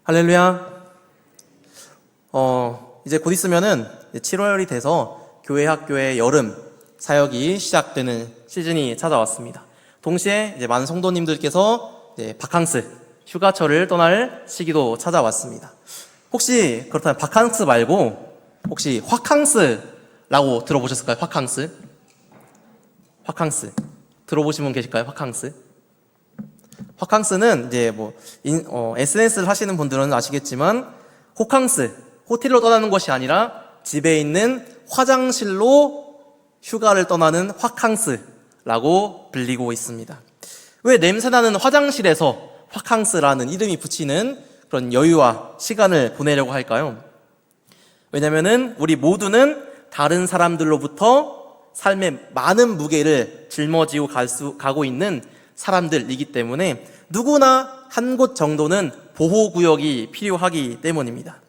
할렐루야. 이제 곧 있으면은 7월이 돼서 교회 학교의 여름 사역이 시작되는 시즌이 찾아왔습니다. 동시에 이제 많은 성도님들께서 이제 바캉스, 휴가철을 떠날 시기도 찾아왔습니다. 혹시 그렇다면 바캉스 말고 혹시 화캉스라고 들어보셨을까요? 화캉스? 화캉스. 들어보신 분 계실까요? 화캉스? 화캉스는 이제 SNS를 하시는 분들은 아시겠지만 호캉스, 호텔로 떠나는 것이 아니라 집에 있는 화장실로 휴가를 떠나는 화캉스라고 불리고 있습니다. 왜 냄새나는 화장실에서 화캉스라는 이름이 붙이는 그런 여유와 시간을 보내려고 할까요? 왜냐면은 우리 모두는 다른 사람들로부터 삶의 많은 무게를 짊어지고 가고 있는 사람들이기 때문에 누구나 한 곳 정도는 보호구역이 필요하기 때문입니다.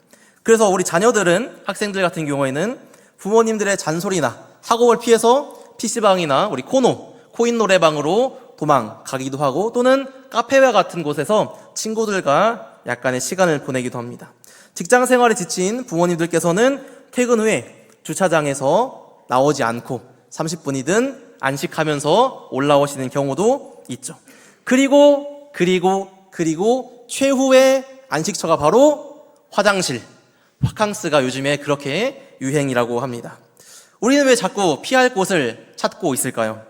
그래서 우리 자녀들은, 학생들 같은 경우에는 부모님들의 잔소리나 학업을 피해서 PC방이나 우리 코인 노래방으로 도망가기도 하고, 또는 카페와 같은 곳에서 친구들과 약간의 시간을 보내기도 합니다. 직장 생활에 지친 부모님들께서는 퇴근 후에 주차장에서 나오지 않고 30분이든 안식하면서 올라오시는 경우도 있죠. 그리고 최후의 안식처가 바로 화장실, 화캉스가 요즘에 그렇게 유행이라고 합니다. 우리는 왜 자꾸 피할 곳을 찾고 있을까요?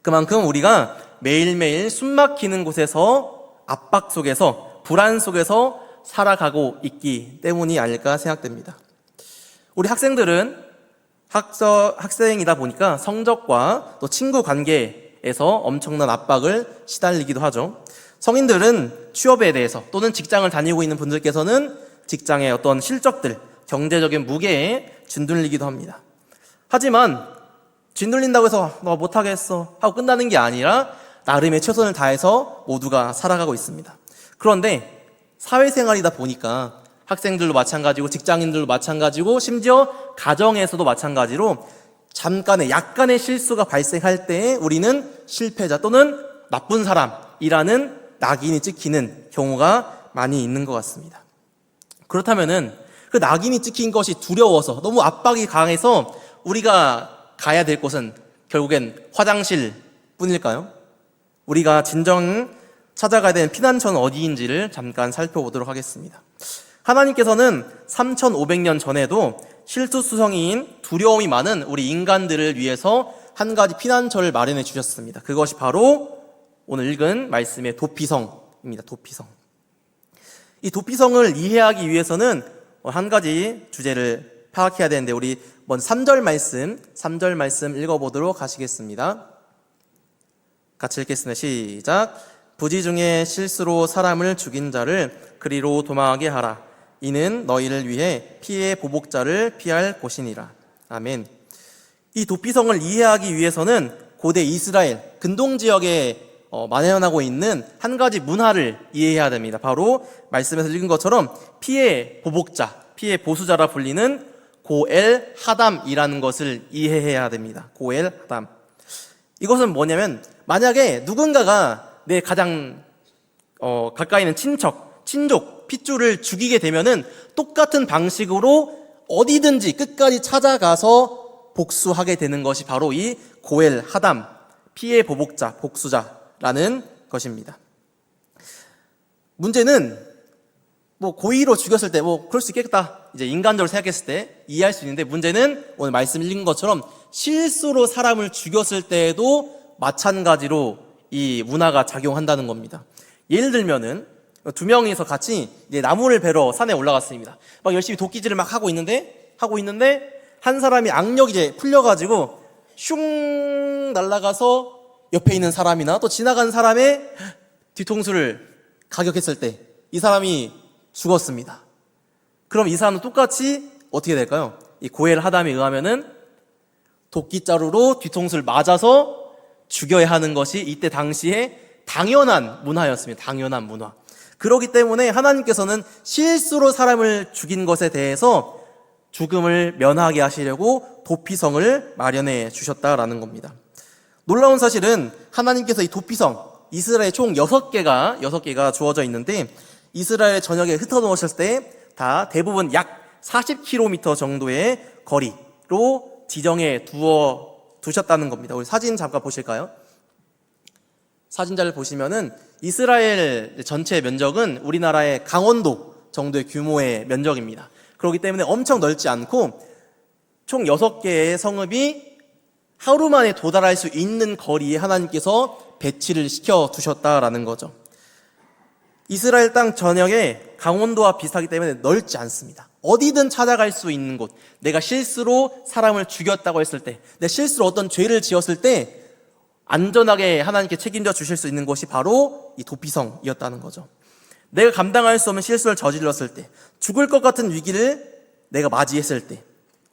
그만큼 우리가 매일매일 숨막히는 곳에서, 압박 속에서, 불안 속에서 살아가고 있기 때문이 아닐까 생각됩니다. 우리 학생들은 학생이다 보니까 성적과 또 친구 관계에서 엄청난 압박을 시달리기도 하죠. 성인들은 취업에 대해서, 또는 직장을 다니고 있는 분들께서는 직장의 어떤 실적들, 경제적인 무게에 짓눌리기도 합니다. 하지만 짓눌린다고 해서 너 못하겠어 하고 끝나는 게 아니라 나름의 최선을 다해서 모두가 살아가고 있습니다. 그런데 사회생활이다 보니까 학생들도 마찬가지고 직장인들도 마찬가지고 심지어 가정에서도 마찬가지로 잠깐의 약간의 실수가 발생할 때에 우리는 실패자 또는 나쁜 사람이라는 낙인이 찍히는 경우가 많이 있는 것 같습니다. 그렇다면은 그 낙인이 찍힌 것이 두려워서, 너무 압박이 강해서 우리가 가야 될 곳은 결국엔 화장실 뿐일까요? 우리가 진정 찾아가야 되는 피난처는 어디인지를 잠깐 살펴보도록 하겠습니다. 하나님께서는 3500년 전에도 실수수성이인 두려움이 많은 우리 인간들을 위해서 한 가지 피난처를 마련해 주셨습니다. 그것이 바로 오늘 읽은 말씀의 도피성입니다. 도피성. 이 도피성을 이해하기 위해서는 한 가지 주제를 파악해야 되는데, 우리 먼저 3절 말씀 읽어보도록 하시겠습니다. 같이 읽겠습니다. 시작. 부지 중에 실수로 사람을 죽인 자를 그리로 도망하게 하라. 이는 너희를 위해 피의 보복자를 피할 곳이니라. 아멘. 이 도피성을 이해하기 위해서는 고대 이스라엘 근동지역에 만연하고 있는 한 가지 문화를 이해해야 됩니다. 바로 말씀에서 읽은 것처럼 피의 보복자, 피의 보수자라 불리는 고엘 하담이라는 것을 이해해야 됩니다. 고엘 하담. 이것은 뭐냐면, 만약에 누군가가 내 가장 가까이 있는 친족, 핏줄을 죽이게 되면은 똑같은 방식으로 어디든지 끝까지 찾아가서 복수하게 되는 것이 바로 이 고엘 하담, 피의 보복자, 복수자라는 것입니다. 문제는 고의로 죽였을 때 그럴 수 있겠다, 이제 인간적으로 생각했을 때 이해할 수 있는데, 문제는 오늘 말씀 읽은 것처럼 실수로 사람을 죽였을 때에도 마찬가지로 이 문화가 작용한다는 겁니다. 예를 들면은 두 명이서 같이 이제 나무를 베러 산에 올라갔습니다. 막 열심히 도끼질을 막 하고 있는데 한 사람이 악력이 이제 풀려가지고 슝 날아가서 옆에 있는 사람이나 또 지나간 사람의 뒤통수를 가격했을 때 이 사람이 죽었습니다. 그럼 이 사람은 똑같이 어떻게 될까요? 이 고엘 하담에 의하면은 도끼자루로 뒤통수를 맞아서 죽여야 하는 것이 이때 당시에 당연한 문화였습니다. 당연한 문화. 그렇기 때문에 하나님께서는 실수로 사람을 죽인 것에 대해서 죽음을 면하게 하시려고 도피성을 마련해 주셨다라는 겁니다. 놀라운 사실은 하나님께서 이 도피성, 이스라엘 총 6개가 주어져 있는데, 이스라엘 전역에 흩어놓으셨을 때 다 대부분 약 40km 정도의 거리로 지정해 두셨다는 겁니다. 우리 사진 잠깐 보실까요? 사진자를 보시면은 이스라엘 전체 면적은 우리나라의 강원도 정도의 규모의 면적입니다. 그렇기 때문에 엄청 넓지 않고 총 6개의 성읍이 하루 만에 도달할 수 있는 거리에 하나님께서 배치를 시켜 두셨다라는 거죠. 이스라엘 땅 전역에 강원도와 비슷하기 때문에 넓지 않습니다. 어디든 찾아갈 수 있는 곳, 내가 실수로 사람을 죽였다고 했을 때, 내가 실수로 어떤 죄를 지었을 때 안전하게 하나님께 책임져 주실 수 있는 곳이 바로 이 도피성이었다는 거죠. 내가 감당할 수 없는 실수를 저질렀을 때, 죽을 것 같은 위기를 내가 맞이했을 때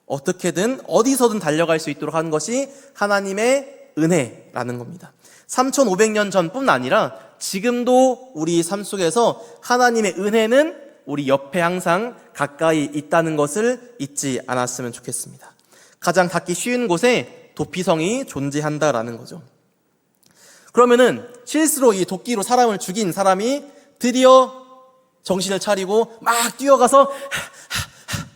어떻게든 어디서든 달려갈 수 있도록 하는 것이 하나님의 은혜라는 겁니다. 3,500년 전뿐 아니라 지금도 우리 삶 속에서 하나님의 은혜는 우리 옆에 항상 가까이 있다는 것을 잊지 않았으면 좋겠습니다. 가장 닿기 쉬운 곳에 도피성이 존재한다라는 거죠. 그러면은 실수로 이 도끼로 사람을 죽인 사람이 드디어 정신을 차리고 막 뛰어가서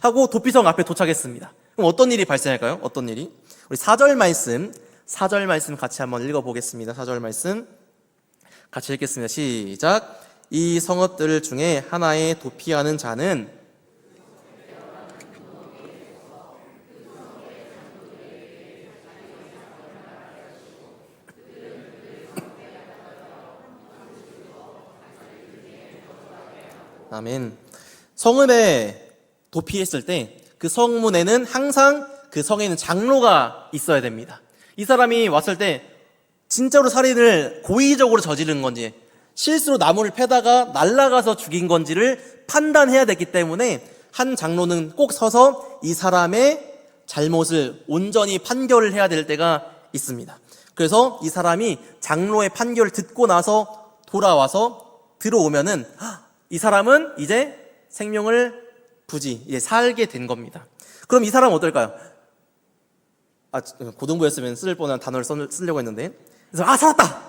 하고 도피성 앞에 도착했습니다. 그럼 어떤 일이 발생할까요? 어떤 일이? 우리 4절 말씀 같이 한번 읽어보겠습니다. 4절 말씀 같이 읽겠습니다. 시작. 이 성읍들 중에 하나에 도피하는 자는 아멘. 성읍에 도피했을 때 그 성문에는 항상 그 성에는 장로가 있어야 됩니다. 이 사람이 왔을 때 진짜로 살인을 고의적으로 저지른 건지 실수로 나무를 패다가 날아가서 죽인 건지를 판단해야 되기 때문에 한 장로는 꼭 서서 이 사람의 잘못을 온전히 판결을 해야 될 때가 있습니다. 그래서 이 사람이 장로의 판결을 듣고 나서 돌아와서 들어오면은 이 사람은 이제 생명을 부지 이제 살게 된 겁니다. 그럼 이 사람은 어떨까요? 고등부였으면 쓸 뻔한 단어를 쓰려고 했는데, 그래서 살았다,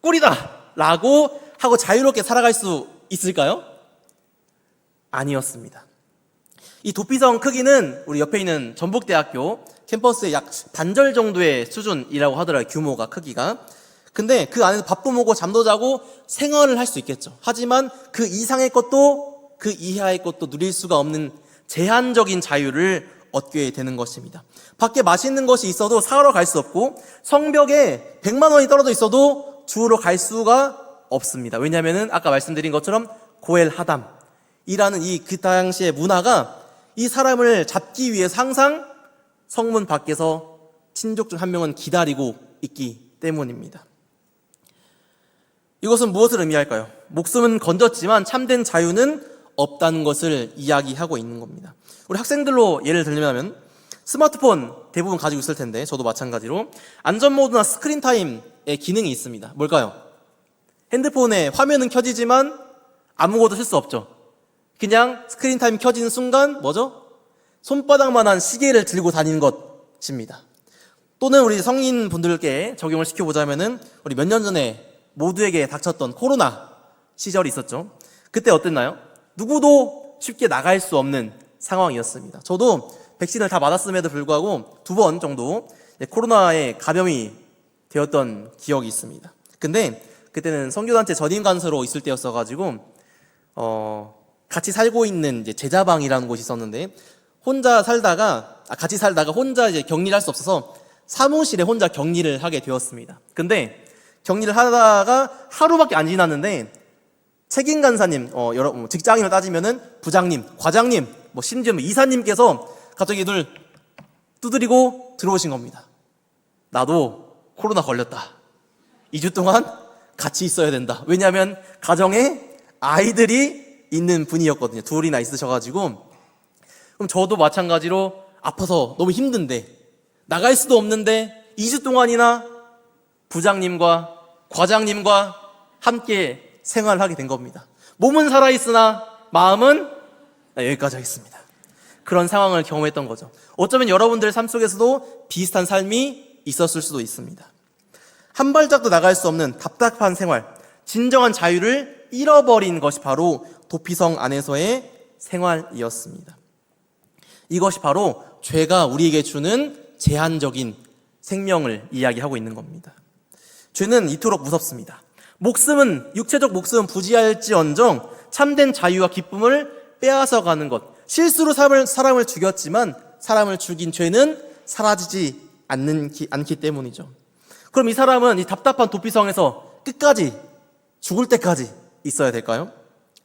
꿀이다 라고 하고 자유롭게 살아갈 수 있을까요? 아니었습니다. 이 도피성 크기는 우리 옆에 있는 전북대학교 캠퍼스의 약 반절 정도의 수준이라고 하더라고요. 규모가, 크기가. 근데 그 안에서 밥도 먹고 잠도 자고 생활을 할 수 있겠죠. 하지만 그 이상의 것도 그 이하의 것도 누릴 수가 없는 제한적인 자유를 얻게 되는 것입니다. 밖에 맛있는 것이 있어도 사러 갈 수 없고 성벽에 100만 원이 떨어져 있어도 주우러 갈 수가 없습니다. 왜냐하면 아까 말씀드린 것처럼 고엘 하담이라는 이 그 당시의 문화가 이 사람을 잡기 위해서 항상 성문 밖에서 친족 중 한 명은 기다리고 있기 때문입니다. 이것은 무엇을 의미할까요? 목숨은 건졌지만 참된 자유는 없다는 것을 이야기하고 있는 겁니다. 우리 학생들로 예를 들면 스마트폰 대부분 가지고 있을 텐데 저도 마찬가지로 안전모드나 스크린타임의 기능이 있습니다. 뭘까요? 핸드폰에 화면은 켜지지만 아무것도 쓸 수 없죠. 그냥 스크린타임 켜지는 순간 뭐죠? 손바닥만한 시계를 들고 다니는 것입니다. 또는 우리 성인분들께 적용을 시켜보자면은 우리 몇 년 전에 모두에게 닥쳤던 코로나 시절이 있었죠. 그때 어땠나요? 누구도 쉽게 나갈 수 없는 상황이었습니다. 저도 백신을 다 맞았음에도 불구하고 2번 정도 코로나에 감염이 되었던 기억이 있습니다. 근데 그때는 선교단체 전임 간사로 있을 때였어가지고 같이 살고 있는 이제 제자방이라는 곳이 있었는데 같이 살다가 혼자 이제 격리를 할 수 없어서 사무실에 혼자 격리를 하게 되었습니다. 근데 격리를 하다가 하루밖에 안 지났는데 책임 간사님, 여러 직장인을 따지면은 부장님, 과장님, 심지어 이사님께서 갑자기 눈을 두드리고 들어오신 겁니다. 나도 코로나 걸렸다. 2주 동안 같이 있어야 된다. 왜냐하면 가정에 아이들이 있는 분이었거든요. 2이나 있으셔가지고. 그럼 저도 마찬가지로 아파서 너무 힘든데 나갈 수도 없는데 2주 동안이나 부장님과 과장님과 함께 생활을 하게 된 겁니다. 몸은 살아있으나 마음은 여기까지 하겠습니다. 그런 상황을 경험했던 거죠. 어쩌면 여러분들의 삶 속에서도 비슷한 삶이 있었을 수도 있습니다. 한 발짝도 나갈 수 없는 답답한 생활, 진정한 자유를 잃어버린 것이 바로 도피성 안에서의 생활이었습니다. 이것이 바로 죄가 우리에게 주는 제한적인 생명을 이야기하고 있는 겁니다. 죄는 이토록 무섭습니다. 육체적 목숨은 부지할지언정 참된 자유와 기쁨을 빼앗아가는 것. 실수로 사람을 죽였지만 사람을 죽인 죄는 사라지지 않기 때문이죠. 그럼 이 사람은 이 답답한 도피성에서 끝까지 죽을 때까지 있어야 될까요?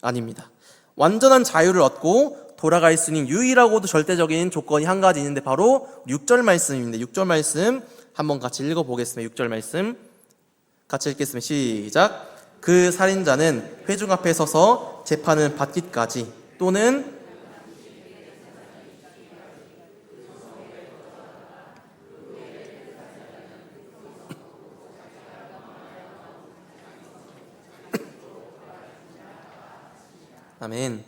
아닙니다. 완전한 자유를 얻고 돌아갈 수 있는 유일하고도 절대적인 조건이 한 가지 있는데 바로 6절 말씀입니다. 6절 말씀 한번 같이 읽어보겠습니다. 6절 말씀 같이 읽겠습니다. 시작. 그 살인자는 회중 앞에 서서 재판을 받기까지 또는 아멘.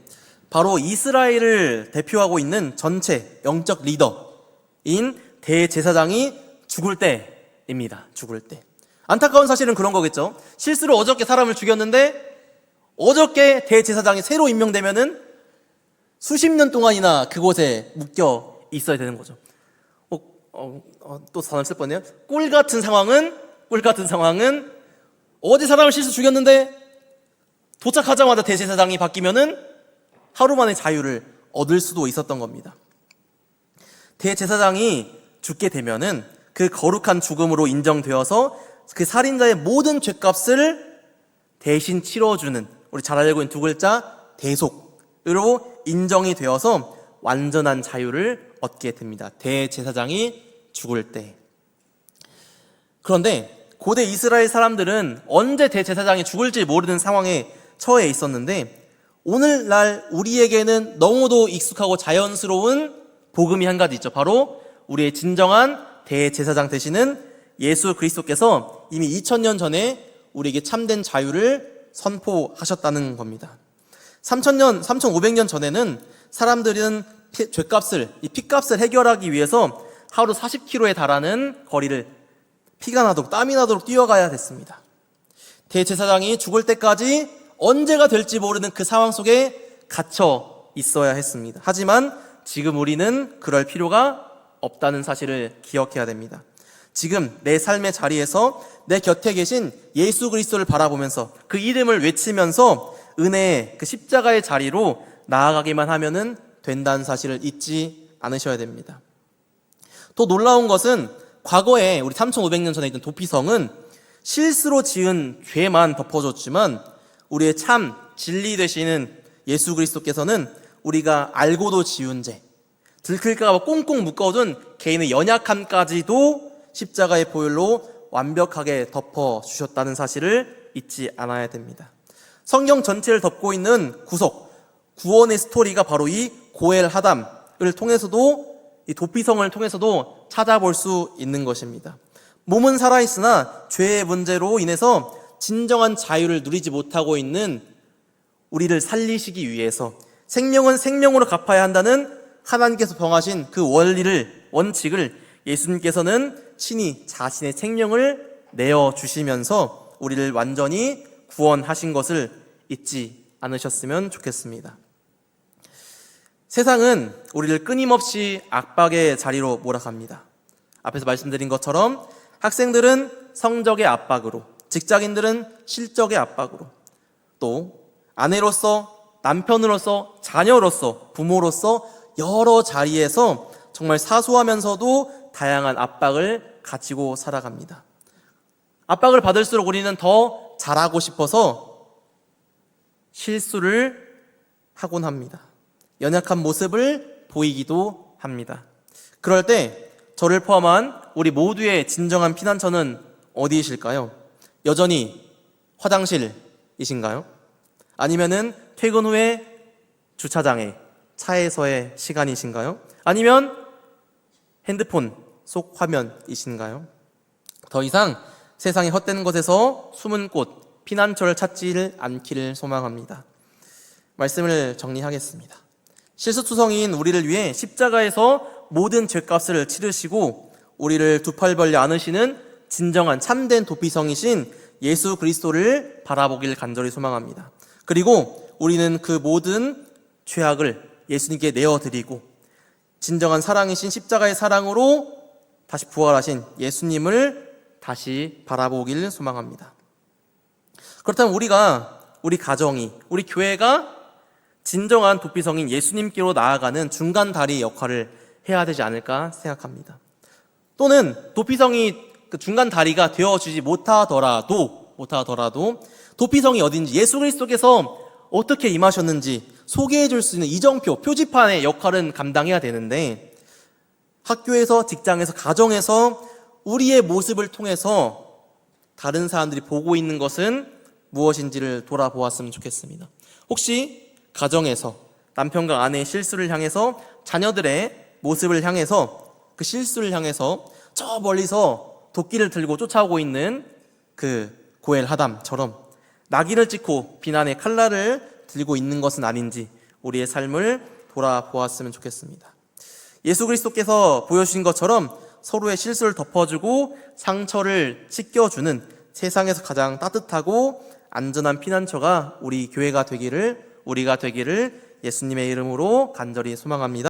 바로 이스라엘을 대표하고 있는 전체 영적 리더인 대제사장이 죽을 때입니다. 죽을 때. 안타까운 사실은 그런 거겠죠. 실수로 어저께 사람을 죽였는데 어저께 대제사장이 새로 임명되면은 수십 년 동안이나 그곳에 묶여 있어야 되는 거죠. 또 단어를 쓸 뻔해요. 꿀 같은 상황은 어제 사람을 실수 죽였는데 도착하자마자 대제사장이 바뀌면은 하루 만에 자유를 얻을 수도 있었던 겁니다. 대제사장이 죽게 되면은 그 거룩한 죽음으로 인정되어서 그 살인자의 모든 죄값을 대신 치러주는, 우리 잘 알고 있는 두 글자 대속으로 인정이 되어서 완전한 자유를 얻게 됩니다. 대제사장이 죽을 때. 그런데 고대 이스라엘 사람들은 언제 대제사장이 죽을지 모르는 상황에 처해 있었는데 오늘날 우리에게는 너무도 익숙하고 자연스러운 복음이 한 가지 있죠. 바로 우리의 진정한 대제사장 되시는 예수 그리스도께서 이미 2000년 전에 우리에게 참된 자유를 선포하셨다는 겁니다. 3500년 전에는 사람들은 죄값을, 이 피값을 해결하기 위해서 하루 40km에 달하는 거리를 피가 나도록 땀이 나도록 뛰어가야 됐습니다. 대제사장이 죽을 때까지 언제가 될지 모르는 그 상황 속에 갇혀 있어야 했습니다. 하지만 지금 우리는 그럴 필요가 없다는 사실을 기억해야 됩니다. 지금 내 삶의 자리에서 내 곁에 계신 예수 그리스도를 바라보면서 그 이름을 외치면서 은혜의 그 십자가의 자리로 나아가기만 하면은 된다는 사실을 잊지 않으셔야 됩니다. 또 놀라운 것은 과거에 우리 3500년 전에 있던 도피성은 실수로 지은 죄만 덮어줬지만 우리의 참 진리 되시는 예수 그리스도께서는 우리가 알고도 지은 죄, 들킬까 봐 꽁꽁 묶어둔 개인의 연약함까지도 십자가의 보혈로 완벽하게 덮어주셨다는 사실을 잊지 않아야 됩니다. 성경 전체를 덮고 있는 구원의 스토리가 바로 이 고엘 하담을 통해서도, 이 도피성을 통해서도 찾아볼 수 있는 것입니다. 몸은 살아있으나 죄의 문제로 인해서 진정한 자유를 누리지 못하고 있는 우리를 살리시기 위해서 생명은 생명으로 갚아야 한다는 하나님께서 정하신 그 원칙을 예수님께서는 친히 자신의 생명을 내어주시면서 우리를 완전히 구원하신 것을 잊지 않으셨으면 좋겠습니다. 세상은 우리를 끊임없이 압박의 자리로 몰아갑니다. 앞에서 말씀드린 것처럼 학생들은 성적의 압박으로, 직장인들은 실적의 압박으로, 또 아내로서, 남편으로서, 자녀로서, 부모로서 여러 자리에서 정말 사소하면서도 다양한 압박을 가지고 살아갑니다. 압박을 받을수록 우리는 더 잘하고 싶어서 실수를 하곤 합니다. 연약한 모습을 보이기도 합니다. 그럴 때 저를 포함한 우리 모두의 진정한 피난처는 어디이실까요? 여전히 화장실이신가요? 아니면은 퇴근 후에 주차장에 차에서의 시간이신가요? 아니면 핸드폰 속 화면이신가요? 더 이상 세상의 헛된 것에서 숨은 곳, 피난처를 찾지 않기를 소망합니다. 말씀을 정리하겠습니다. 실수투성이인 우리를 위해 십자가에서 모든 죄값을 치르시고 우리를 두 팔 벌려 안으시는 진정한 참된 도피성이신 예수 그리스도를 바라보길 간절히 소망합니다. 그리고 우리는 그 모든 죄악을 예수님께 내어드리고 진정한 사랑이신 십자가의 사랑으로 다시 부활하신 예수님을 다시 바라보길 소망합니다. 그렇다면 우리 가정이, 우리 교회가 진정한 도피성인 예수님께로 나아가는 중간 다리 역할을 해야 되지 않을까 생각합니다. 또는 도피성이 그 중간 다리가 되어주지 못하더라도 도피성이 어딘지, 예수 그리스도께서 어떻게 임하셨는지 소개해 줄 수 있는 이정표, 표지판의 역할은 감당해야 되는데, 학교에서, 직장에서, 가정에서 우리의 모습을 통해서 다른 사람들이 보고 있는 것은 무엇인지를 돌아보았으면 좋겠습니다. 혹시 가정에서 남편과 아내의 실수를 향해서, 자녀들의 모습을 향해서, 그 실수를 향해서 저 멀리서 도끼를 들고 쫓아오고 있는 그 고엘 하담처럼 낙인을 찍고 비난의 칼날을 들고 있는 것은 아닌지 우리의 삶을 돌아보았으면 좋겠습니다. 예수 그리스도께서 보여주신 것처럼 서로의 실수를 덮어주고 상처를 씻겨주는 세상에서 가장 따뜻하고 안전한 피난처가 우리가 되기를 예수님의 이름으로 간절히 소망합니다.